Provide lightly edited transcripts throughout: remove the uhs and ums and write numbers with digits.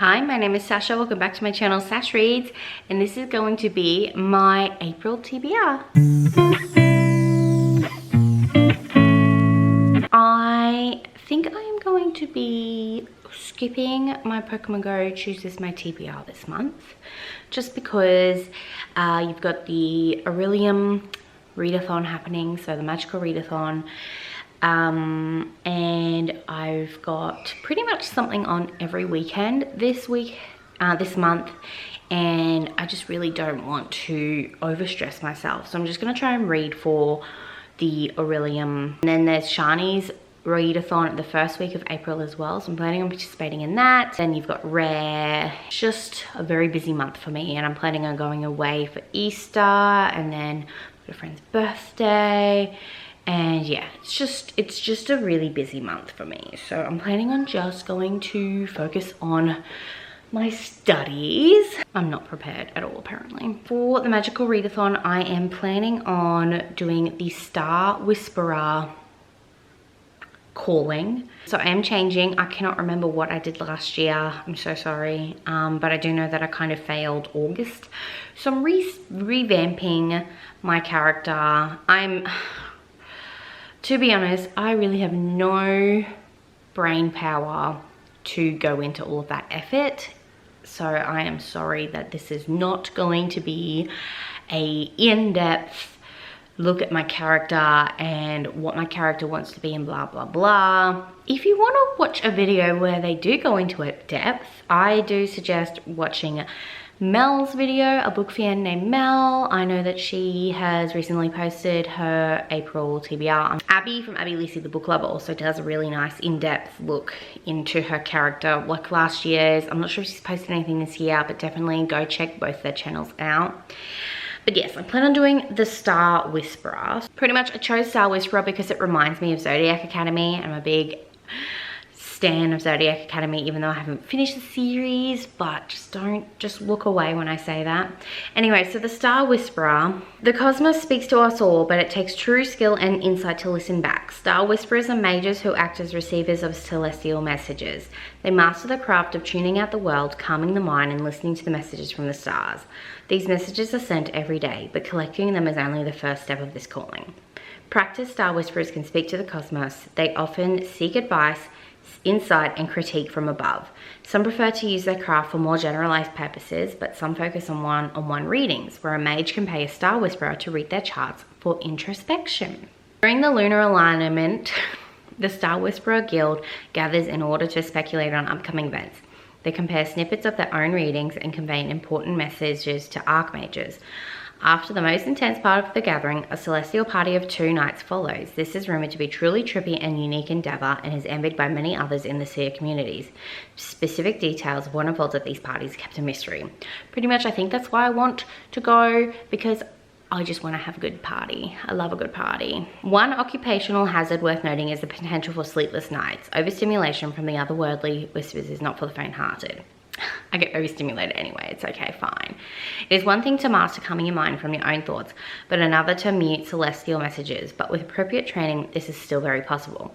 Hi, my name is Sasha. Welcome back to my channel, Sash Reads, and this is going to be my April TBR. I think I am going to be skipping my Pokemon Go Choose This My TBR this month, just because you've got the Aurelium Readathon happening, so the magical Readathon. And I've got pretty much something on every weekend this month, and I just really don't want to overstress myself, so I'm just going to try and read for the Aurelium. And then there's Sharni's Readathon the first week of April as well, so I'm planning on participating in that. Then you've got Rare. Just a very busy month for me, and I'm planning on going away for Easter, and then a friend's birthday. And yeah, it's just a really busy month for me. So I'm planning on just going to focus on my studies. I'm not prepared at all, apparently. For the Magical Readathon, I am planning on doing the Star Whisperer calling. So I am changing. I cannot remember what I did last year. I'm so sorry. But I do know that I kind of failed August. So I'm revamping my character. To be honest, I really have no brain power to go into all of that effort. So I am sorry that this is not going to be a in-depth look at my character and what my character wants to be and blah, blah, blah. If you want to watch a video where they do go into it depth, I do suggest watching Mel's video, a book fan named Mel. I know that she has recently posted her April TBR. Abby from Abby Lisi the Book Lover also does a really nice in-depth look into her character, like last year's. I'm not sure if she's posted anything this year, but definitely go check both their channels out. But yes, I plan on doing the Star Whisperer. Pretty much I chose Star Whisperer because it reminds me of Zodiac Academy. I'm a big stan of Zodiac Academy, even though I haven't finished the series, but just look away when I say that. Anyway, so the Star Whisperer. The cosmos speaks to us all, but it takes true skill and insight to listen back. Star Whisperers are mages who act as receivers of celestial messages. They master the craft of tuning out the world, calming the mind, and listening to the messages from the stars. These messages are sent every day, but collecting them is only the first step of this calling. Practiced Star Whisperers can speak to the cosmos. They often seek advice, insight, and critique from above. Some prefer to use their craft for more generalized purposes, but some focus on one-on-one readings, where a mage can pay a Star Whisperer to read their charts for introspection. During the lunar alignment, the Star Whisperer Guild gathers in order to speculate on upcoming events. They compare snippets of their own readings and convey important messages to archmages. After the most intense part of the gathering, a celestial party of 2 knights follows. This is rumored to be truly trippy and unique endeavor, and is envied by many others in the seer communities. Specific details of what unfolds at these parties kept a mystery. Pretty much I think that's why I want to go, because I just want to have a good party. I love a good party. One occupational hazard worth noting is the potential for sleepless nights. Overstimulation from the otherworldly whispers is not for the faint-hearted. I get overstimulated anyway, it's okay, fine. It is one thing to master calming your mind from your own thoughts, but another to mute celestial messages. But with appropriate training, this is still very possible.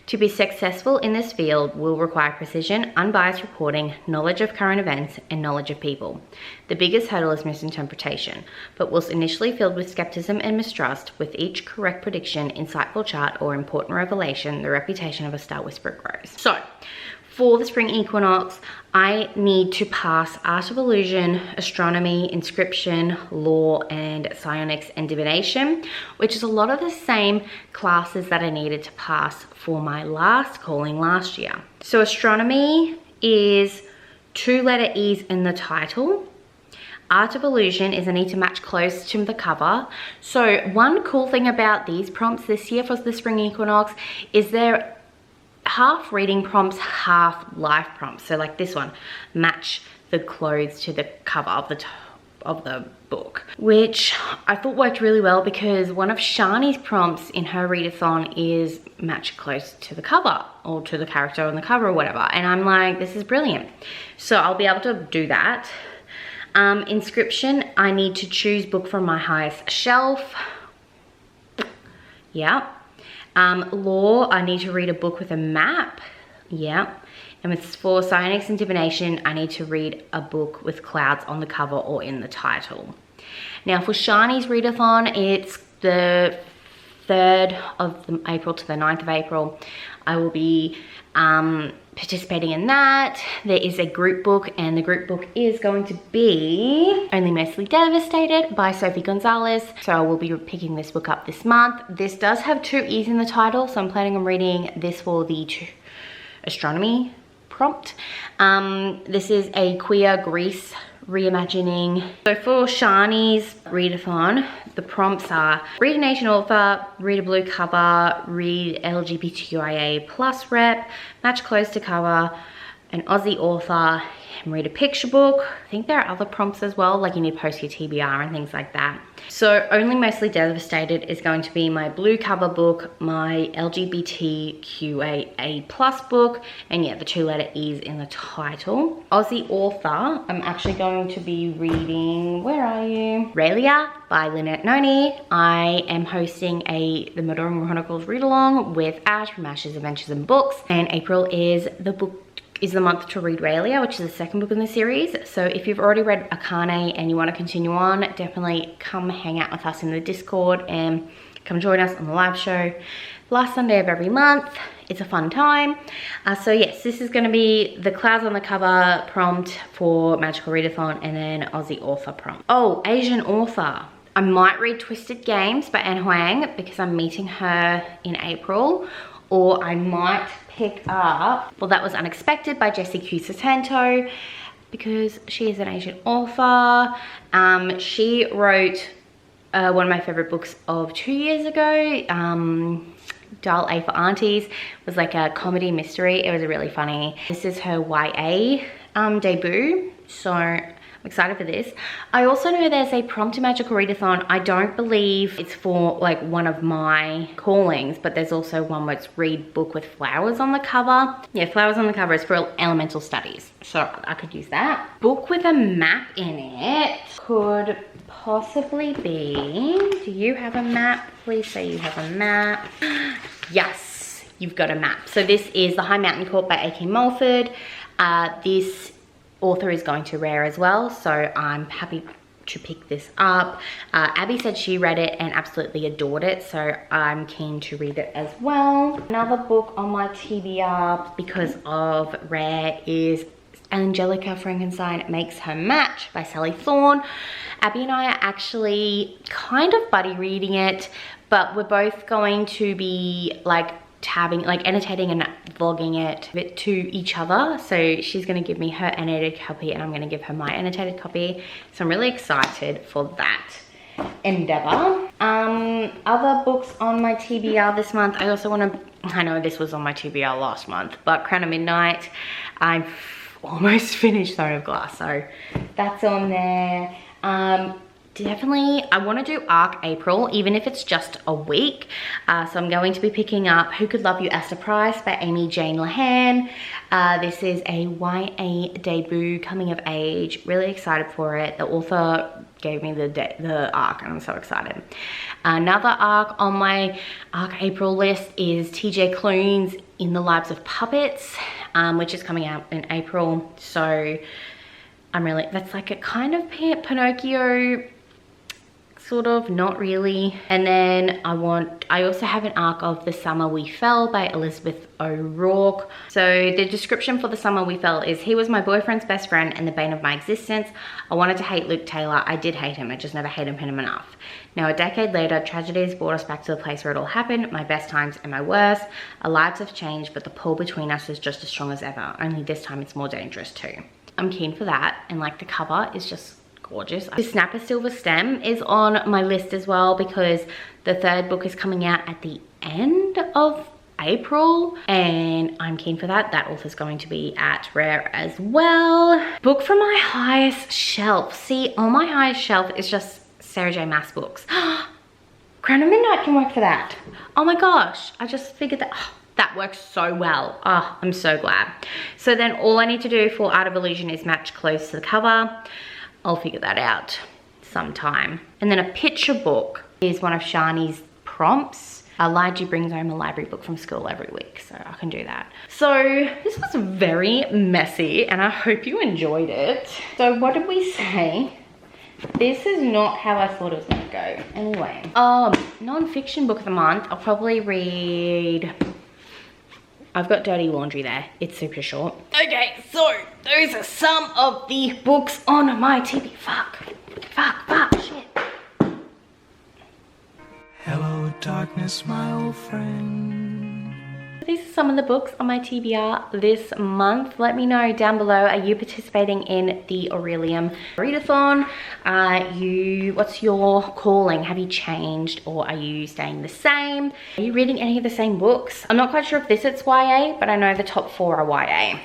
To be successful in this field will require precision, unbiased reporting, knowledge of current events, and knowledge of people. The biggest hurdle is misinterpretation, but whilst initially filled with skepticism and mistrust, with each correct prediction, insightful chart, or important revelation, the reputation of a Star Whisperer grows. So, for the spring equinox, I need to pass Art of Illusion, Astronomy, Inscription, Law, and Psionics and Divination, which is a lot of the same classes that I needed to pass for my last calling last year. So Astronomy is 2-letter E's in the title. Art of Illusion is I need to match close to the cover. So one cool thing about these prompts this year for the spring equinox is they're half reading prompts, half life prompts. So like this one, match the clothes to the cover of the book, which I thought worked really well, because one of Sharni's prompts in her readathon is match close to the cover, or to the character on the cover or whatever. And I'm like, this is brilliant. So I'll be able to do that. Inscription, I need to choose book from my highest shelf. Yeah. Law, I need to read a book with a map. Yeah. And with for Psionics and Divination, I need to read a book with clouds on the cover or in the title. Now for Sharni's readathon, it's the 3rd of April to the 9th of April. I will be participating in that. There is a group book, and the group book is going to be Only Mostly Devastated by Sophie Gonzalez. So I will be picking this book up this month. This does have 2 E's in the title, so I'm planning on reading this for the astronomy prompt. This is a queer Greece reimagining. So for Sharni's readathon, the prompts are read an Asian author, read a blue cover, read LGBTQIA plus rep, match close to cover, an Aussie author, and read a picture book. I think there are other prompts as well, like you need to post your TBR and things like that. So Only Mostly Devastated is going to be my blue cover book, my LGBTQIA plus book, and yeah, the 2-letter E's in the title. Aussie author, I'm actually going to be reading, where are you? Readathon by Lynette Noni. I am hosting the Madoring Chronicles read along with Ash from Ash's Adventures and Books, and April is the month to read Readathon, which is the 2nd book in the series. So if you've already read Akane and you want to continue on, definitely come hang out with us in the Discord and come join us on the live show last Sunday of every month. It's a fun time. So yes, this is going to be the clouds on the cover prompt for Magical Readathon, and then Aussie author prompt. Oh, Asian author. I might read Twisted Games by Anne Huang because I'm meeting her in April, or I might pick up Well That Was Unexpected by Jessie Cusatanto because she is an Asian author. She wrote one of my favorite books of 2 years ago, Dial A for Aunties. It was like a comedy mystery. It was really funny. This is her YA debut, so I'm excited for this. I also know there's a prompt to Magical Readathon. I don't believe it's for like one of my callings, but there's also one where it's read book with flowers on the cover. Yeah, flowers on the cover is for elemental studies, so I could use that. Book with a map in it could possibly be, do you have a map? Please say you have a map. Yes, you've got a map. So this is The High Mountain Court by A.K. Mulford. This author is going to Rare as well, so I'm happy to pick this up. Abby said she read it and absolutely adored it, so I'm keen to read it as well. Another book on my TBR because of Rare is Angelica Frankenstein Makes Her Match by Sally Thorne. Abby and I are actually kind of buddy reading it, but we're both going to be like annotating and vlogging it to each other. So she's going to give me her annotated copy and I'm going to give her my annotated copy. So I'm really excited for that endeavor. Other books on my TBR this month. I also want to, I know this was on my TBR last month, but Crown of Midnight. I've almost finished Throne of Glass, so that's on there. Definitely, I want to do ARC April, even if it's just a week. So I'm going to be picking up Who Could Love You, Esther Price by Amy Jane Lahan. This is a YA debut, coming of age. Really excited for it. The author gave me the ARC and I'm so excited. Another ARC on my ARC April list is TJ Klune's In the Lives of Puppets, which is coming out in April. So that's like a kind of Pinocchio, sort of, not really. And then I also have an ARC of The Summer We Fell by Elizabeth O'Rourke. So the description for The Summer We Fell is: he was my boyfriend's best friend and the bane of my existence. I wanted to hate Luke Taylor. I did hate him. I just never hated him enough. Now a decade later, tragedy has brought us back to the place where it all happened, my best times and my worst. Our lives have changed, but the pull between us is just as strong as ever. Only this time it's more dangerous too. I'm keen for that, and like the cover is just gorgeous. The Snapper Silver Stem is on my list as well because the 3rd book is coming out at the end of April and I'm keen for that. That author's going to be at Rare as well. Book from my highest shelf. See, on my highest shelf is just Sarah J Maas books. Crown of Midnight can work for that. Oh my gosh, I just figured that. That works so well. Oh, I'm so glad. So then all I need to do for Art of Illusion is match close to the cover. I'll figure that out sometime. And then a picture book is one of Sharni's prompts. Lige brings home a library book from school every week, so I can do that. So this was very messy and I hope you enjoyed it. So what did we say? This is not how I thought it was gonna go. Anyway, non-fiction book of the month, I'll probably read, I've got Dirty Laundry there. It's super short. Okay, so those are some of the books on my TBR. Fuck, shit. Hello, darkness, my old friend. These are some of the books on my TBR this month. Let me know down below, are you participating in the Aurelium Readathon? What's your calling? Have you changed or are you staying the same? Are you reading any of the same books? I'm not quite sure if this is YA, but I know the top 4 are YA.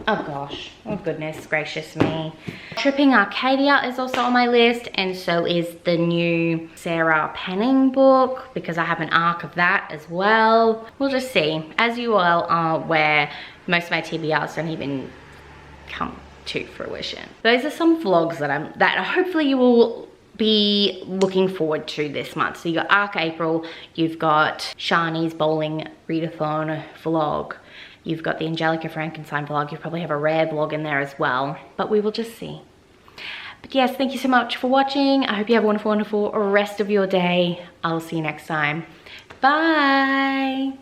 Oh gosh, oh goodness gracious me. Tripping Arcadia is also on my list, and so is the new Sarah Penning book, because I have an arc of that as well. We'll just see. As you all are aware, most of my TBRs don't even come to fruition. Those are some vlogs that hopefully you will be looking forward to this month. So you got Arc April, you've got Sharni's Bowling Readathon vlog, you've got the Angelica Frankenstein vlog, you probably have a rare vlog in there as well, but we will just see. But yes, thank you so much for watching. I hope you have a wonderful, wonderful rest of your day. I'll see you next time. Bye.